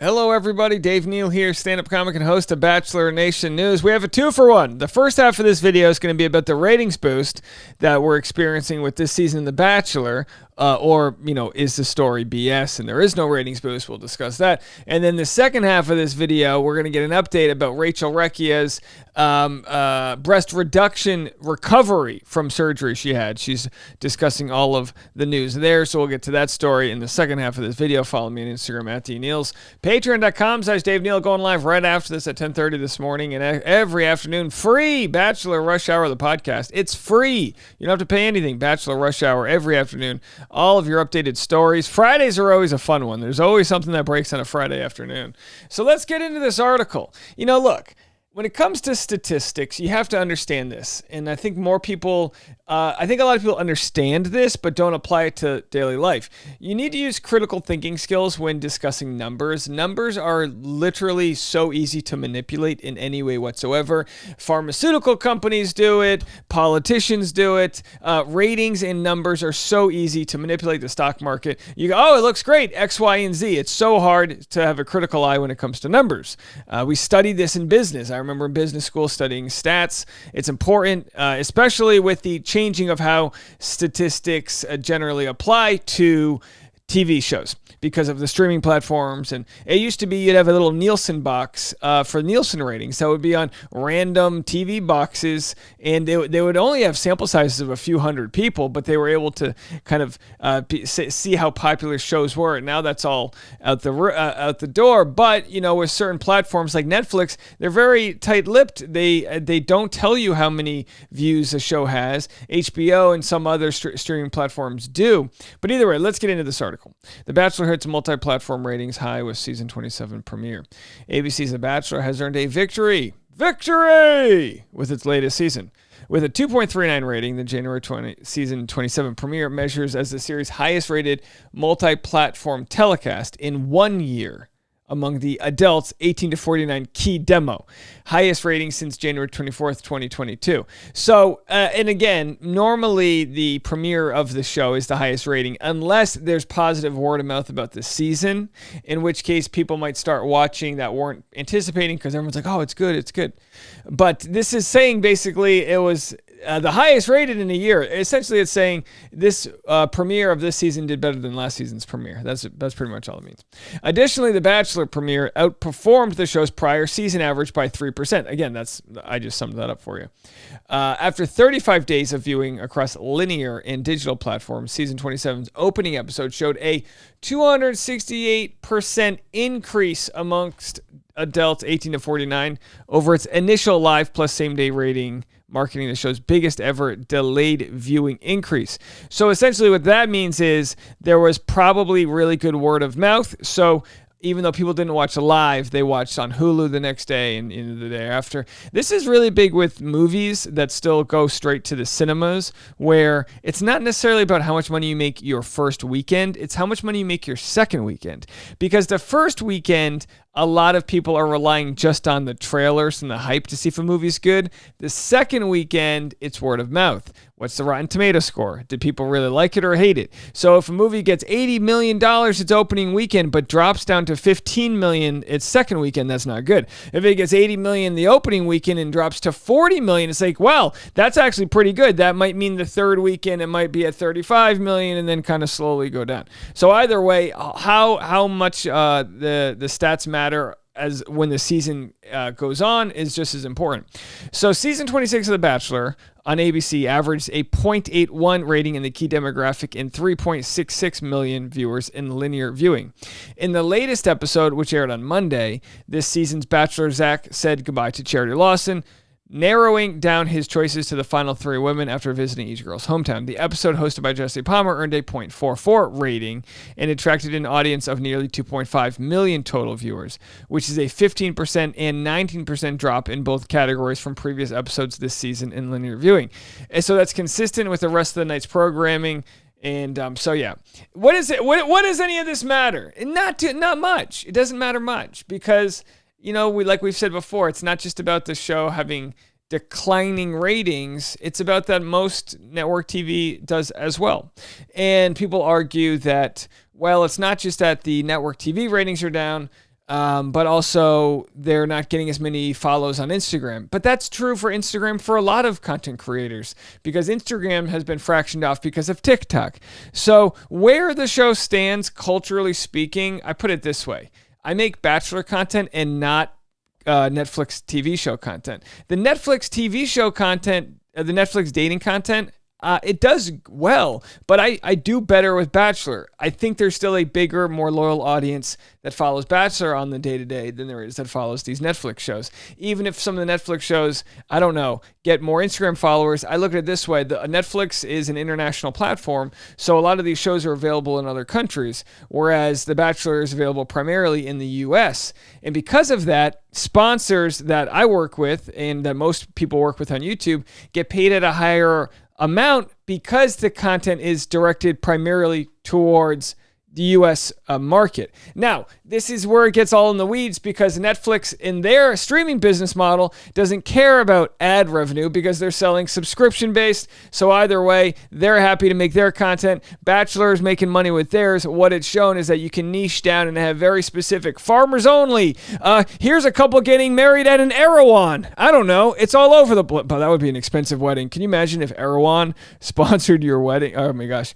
Hello, everybody. Dave Neal here, stand-up comic and host of Bachelor Nation News. We have a 2-for-1. The first half of this video is going to be about the ratings boost that we're experiencing with this season of The Bachelor, is the story BS and there is no ratings boost? We'll discuss that. And then the second half of this video, we're going to get an update about Rachel Recchia's breast reduction recovery from surgery she had. She's discussing all of the news there, so we'll get to that story in the second half of this video. Follow me on Instagram at DNeals. Patreon.com/Dave Neal, going live right after this at 10:30 this morning and every afternoon. Free Bachelor Rush Hour, the podcast. It's free. You don't have to pay anything. Bachelor Rush Hour every afternoon. All of your updated stories. Fridays are always a fun one. There's always something that breaks on a Friday afternoon. So let's get into this article. Look, when it comes to statistics, you have to understand this. And I think more people, I think a lot of people understand this, but don't apply it to daily life. You need to use critical thinking skills when discussing numbers. Numbers are literally so easy to manipulate in any way whatsoever. Pharmaceutical companies do it. Politicians do it. Ratings and numbers are so easy to manipulate the stock market. You go, oh, it looks great, X, Y, and Z. It's so hard to have a critical eye when it comes to numbers. We studied this in business. I remember in business school studying stats. It's important, especially with the changing of how statistics generally apply to TV shows because of the streaming platforms. And it used to be you'd have a little Nielsen box for Nielsen ratings. So it would be on random TV boxes, and they would only have sample sizes of a few hundred people, but they were able to kind of see how popular shows were. And now that's all out the door. But, with certain platforms like Netflix, they're very tight-lipped. They don't tell you how many views a show has. HBO and some other streaming platforms do. But either way, let's get into this article. The Bachelor hits multi-platform ratings high with season 27 premiere. ABC's The Bachelor has earned a victory with its latest season. With a 2.39 rating, the January season 27 premiere measures as the series' highest-rated multi-platform telecast in 1 year among the adults 18 to 49 key demo. Highest rating since January 24th, 2022. So, and again, normally the premiere of the show is the highest rating unless there's positive word of mouth about the season, in which case people might start watching that weren't anticipating because everyone's like, oh, it's good. But this is saying basically it was the highest rated in a year. Essentially, it's saying this premiere of this season did better than last season's premiere. That's pretty much all it means. Additionally, The Bachelor premiere outperformed the show's prior season average by 3%. Again, I just summed that up for you. After 35 days of viewing across linear and digital platforms, season 27's opening episode showed a 268% increase amongst adults 18 to 49 over its initial live plus same-day rating, marketing the show's biggest ever delayed viewing increase. So essentially what that means is there was probably really good word of mouth. So even though people didn't watch live, they watched on Hulu the next day and the day after. This is really big with movies that still go straight to the cinemas, where it's not necessarily about how much money you make your first weekend, it's how much money you make your second weekend. Because the first weekend, a lot of people are relying just on the trailers and the hype to see if a movie's good. The second weekend, it's word of mouth. What's the Rotten Tomato score? Did people really like it or hate it? So if a movie gets $80 million its opening weekend, but drops down to $15 million its second weekend, that's not good. If it gets $80 million the opening weekend and drops to $40 million, it's like, well, that's actually pretty good. That might mean the third weekend it might be at $35 million and then kind of slowly go down. So either way, how much the stats matter as when the season goes on is just as important. So season 26 of The Bachelor on ABC averaged a 0.81 rating in the key demographic and 3.66 million viewers in linear viewing. In the latest episode, which aired on Monday, this season's Bachelor Zach said goodbye to Charity Lawson, narrowing down his choices to the final three women after visiting each girl's hometown. The episode, hosted by Jesse Palmer, earned a 0.44 rating and attracted an audience of nearly 2.5 million total viewers, which is a 15% and 19% drop in both categories from previous episodes this season in linear viewing. And so that's consistent with the rest of the night's programming. And so yeah, what is it? What does any of this matter? Not much. It doesn't matter much because, like we've said before, it's not just about the show having declining ratings. It's about that most network TV does as well. And people argue that, well, it's not just that the network TV ratings are down. But also they're not getting as many follows on Instagram. But that's true for Instagram for a lot of content creators because Instagram has been fractioned off because of TikTok. So where the show stands culturally speaking, I put it this way. I make Bachelor content and not Netflix TV show content. The Netflix TV show content, the Netflix dating content, it does well, but I do better with Bachelor. I think there's still a bigger, more loyal audience that follows Bachelor on the day-to-day than there is that follows these Netflix shows. Even if some of the Netflix shows, I don't know, get more Instagram followers, I look at it this way. Netflix is an international platform, so a lot of these shows are available in other countries, whereas The Bachelor is available primarily in the U.S. And because of that, sponsors that I work with and that most people work with on YouTube get paid at a higher amount because the content is directed primarily towards the U.S. market. Now, this is where it gets all in the weeds because Netflix in their streaming business model doesn't care about ad revenue because they're selling subscription-based. So either way, they're happy to make their content. Bachelor is making money with theirs. What it's shown is that you can niche down and have very specific farmers only. Here's a couple getting married at an Erewhon. I don't know. It's all over the place. But that would be an expensive wedding. Can you imagine if Erewhon sponsored your wedding? Oh my gosh.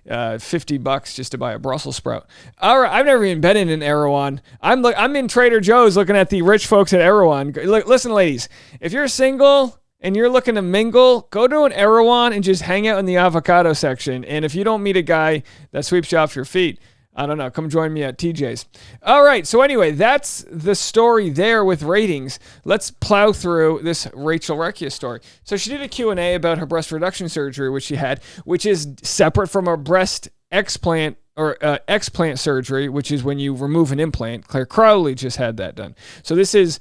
$50 just to buy a Brussels sprout. All right, I've never even been in an Erewhon. I'm in Trader Joe's looking at the rich folks at Erewhon. Listen, ladies, if you're single and you're looking to mingle, go to an Erewhon and just hang out in the avocado section. And if you don't meet a guy that sweeps you off your feet, I don't know, come join me at TJ's. All right, so anyway, that's the story there with ratings. Let's plow through this Rachel Recchia story. So she did a Q&A about her breast reduction surgery, which she had, which is separate from a breast explant or explant surgery, which is when you remove an implant. Claire Crowley just had that done. So this is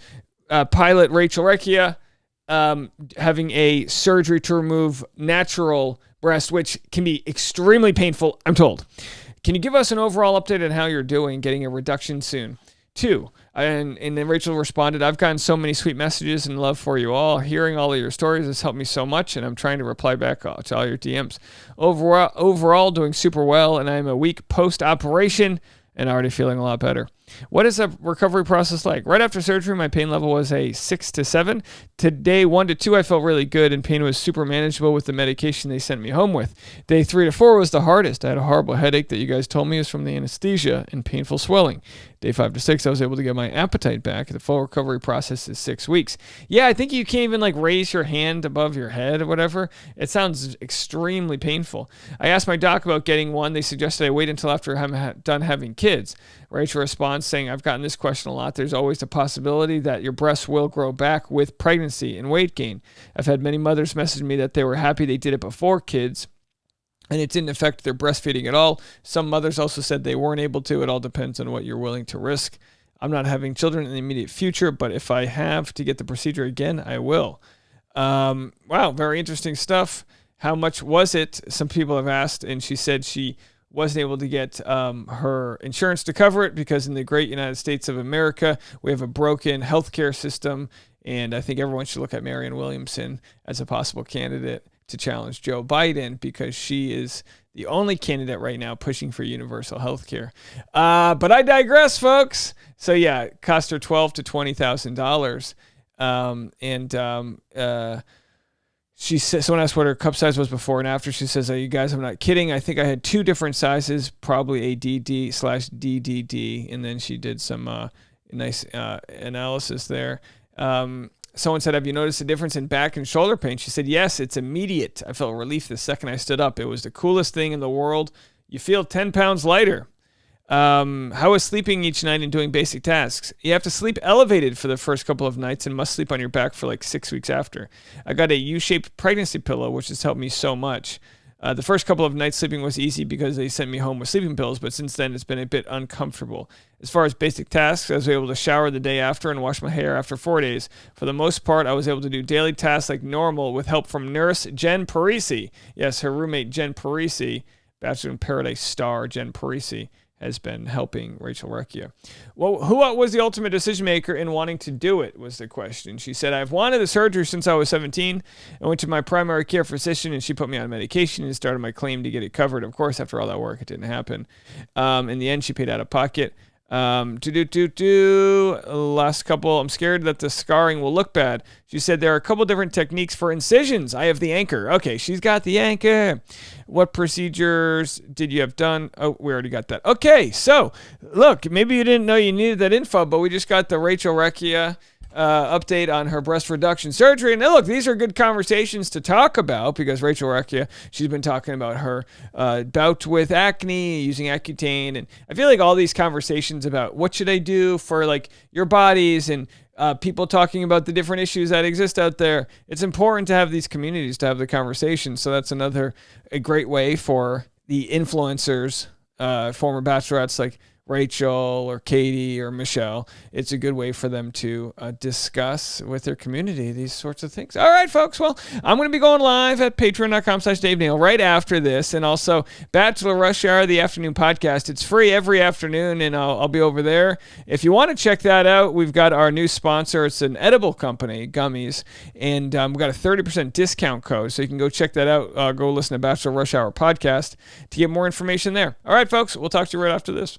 pilot Rachel Recchia having a surgery to remove natural breast, which can be extremely painful, I'm told. Can you give us an overall update on how you're doing, getting a reduction soon? 2. And then Rachel responded, I've gotten so many sweet messages and love for you all. Hearing all of your stories has helped me so much, and I'm trying to reply back to all your DMs. Overall, doing super well, and I'm a week post-operation and already feeling a lot better. What is the recovery process like? Right after surgery, my pain level was a 6 to 7. Day 1 to 2, I felt really good, and pain was super manageable with the medication they sent me home with. Day 3 to 4 was the hardest. I had a horrible headache that you guys told me is from the anesthesia and painful swelling. Day 5 to 6, I was able to get my appetite back. The full recovery process is 6 weeks. Yeah, I think you can't even raise your hand above your head or whatever. It sounds extremely painful. I asked my doc about getting one. They suggested I wait until after I'm done having kids. Rachel responds saying, I've gotten this question a lot. There's always the possibility that your breasts will grow back with pregnancy and weight gain. I've had many mothers message me that they were happy they did it before kids and it didn't affect their breastfeeding at all. Some mothers also said they weren't able to. It all depends on what you're willing to risk. I'm not having children in the immediate future, but if I have to get the procedure again, I will. Wow, very interesting stuff. How much was it? Some people have asked, and she said she wasn't able to get her insurance to cover it because in the great United States of America, we have a broken healthcare system, and I think everyone should look at Marianne Williamson as a possible candidate to challenge Joe Biden because she is the only candidate right now pushing for universal healthcare. But I digress, folks. So yeah, it cost her $12,000 to $20,000, she said, someone asked what her cup size was before and after. She says, you guys, I'm not kidding. I think I had 2 different sizes, probably a DD/DDD. And then she did some nice analysis there. Someone said, have you noticed a difference in back and shoulder pain? She said, yes, it's immediate. I felt relief the second I stood up. It was the coolest thing in the world. You feel 10 pounds lighter. How is sleeping each night and doing basic tasks? You have to sleep elevated for the first couple of nights and must sleep on your back for 6 weeks after. I got a U-shaped pregnancy pillow, which has helped me so much. The first couple of nights sleeping was easy because they sent me home with sleeping pills, but since then it's been a bit uncomfortable. As far as basic tasks, I was able to shower the day after and wash my hair after 4 days. For the most part, I was able to do daily tasks like normal with help from nurse Jen Parisi. Yes, her roommate Jen Parisi, Bachelor in Paradise star Jen Parisi, has been helping Rachel Recchia. Well, who was the ultimate decision maker in wanting to do it was the question. She said, I've wanted the surgery since I was 17. I went to my primary care physician and she put me on medication and started my claim to get it covered. Of course, after all that work, it didn't happen. In the end, she paid out of pocket. Last couple. I'm scared that the scarring will look bad. She said there are a couple different techniques for incisions. I have the anchor. Okay, she's got the anchor. What procedures did you have done? Oh, we already got that. Okay, so look, maybe you didn't know you needed that info, but we just got the Recchia update on her breast reduction surgery. And look, these are good conversations to talk about because Recchia, she's been talking about her bout with acne, using Accutane. And I feel like all these conversations about what should I do for like your bodies and people talking about the different issues that exist out there. It's important to have these communities to have the conversation. So that's a great way for the influencers, former bachelorettes like Rachel or Katie or Michelle. It's a good way for them to discuss with their community these sorts of things. All right, folks. Well, I'm going to be going live at patreon.com/Dave Neal right after this. And also Bachelor Rush Hour, the afternoon podcast. It's free every afternoon, and I'll be over there. If you want to check that out, we've got our new sponsor. It's an edible company, gummies. And we've got a 30% discount code. So you can go check that out. Go listen to Bachelor Rush Hour podcast to get more information there. All right, folks. We'll talk to you right after this.